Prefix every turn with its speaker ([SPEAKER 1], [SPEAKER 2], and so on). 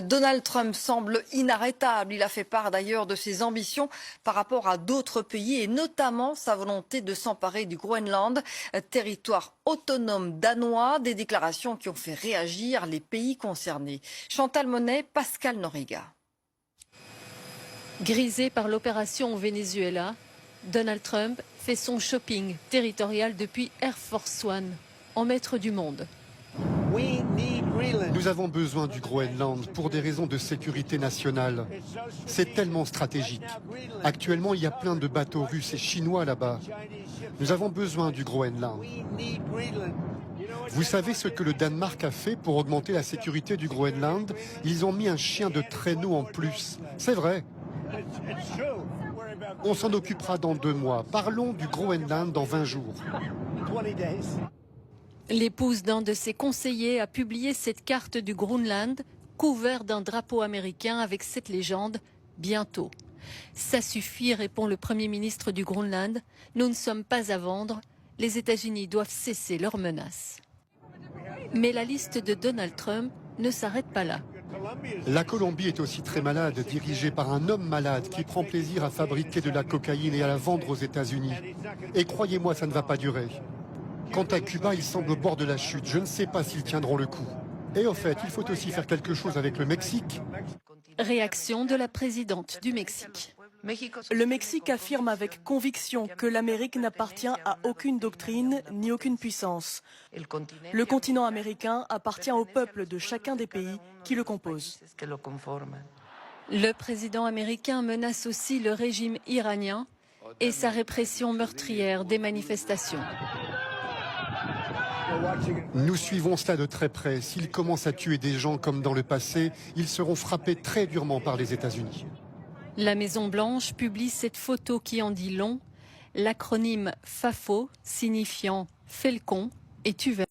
[SPEAKER 1] Donald Trump semble inarrêtable. Il a fait part d'ailleurs de ses ambitions par rapport à d'autres pays et notamment sa volonté de s'emparer du Groenland, territoire autonome danois, des déclarations qui ont fait réagir les pays concernés. Chantal Monet, Pascal Noriga.
[SPEAKER 2] Grisé par l'opération au Venezuela, Donald Trump fait son shopping territorial depuis Air Force One, en maître du monde.
[SPEAKER 3] Nous avons besoin du Groenland pour des raisons de sécurité nationale. C'est tellement stratégique. Actuellement, il y a plein de bateaux russes et chinois là-bas. Nous avons besoin du Groenland. Vous savez ce que le Danemark a fait pour augmenter la sécurité du Groenland? Ils ont mis un chien de traîneau en plus. C'est vrai. On s'en occupera dans 2 mois. Parlons du Groenland dans 20 jours.
[SPEAKER 2] L'épouse d'un de ses conseillers a publié cette carte du Groenland, couverte d'un drapeau américain avec cette légende « Bientôt ». Ça suffit, répond le Premier ministre du Groenland. Nous ne sommes pas à vendre. Les États-Unis doivent cesser leurs menaces. Mais la liste de Donald Trump ne s'arrête pas là.
[SPEAKER 3] La Colombie est aussi très malade, dirigée par un homme malade qui prend plaisir à fabriquer de la cocaïne et à la vendre aux États-Unis. Et croyez-moi, ça ne va pas durer. Quant à Cuba, il semble au bord de la chute. Je ne sais pas s'ils tiendront le coup. Et au fait, il faut aussi faire quelque chose avec le Mexique.
[SPEAKER 2] Réaction de la présidente du Mexique.
[SPEAKER 4] Le Mexique affirme avec conviction que l'Amérique n'appartient à aucune doctrine ni aucune puissance. Le continent américain appartient au peuple de chacun des pays qui le composent.
[SPEAKER 2] Le président américain menace aussi le régime iranien et sa répression meurtrière des manifestations.
[SPEAKER 3] Nous suivons cela de très près. S'ils commencent à tuer des gens comme dans le passé, ils seront frappés très durement par les États-Unis.
[SPEAKER 2] La Maison-Blanche publie cette photo qui en dit long. L'acronyme FAFO, signifiant Falcon, est ouvert.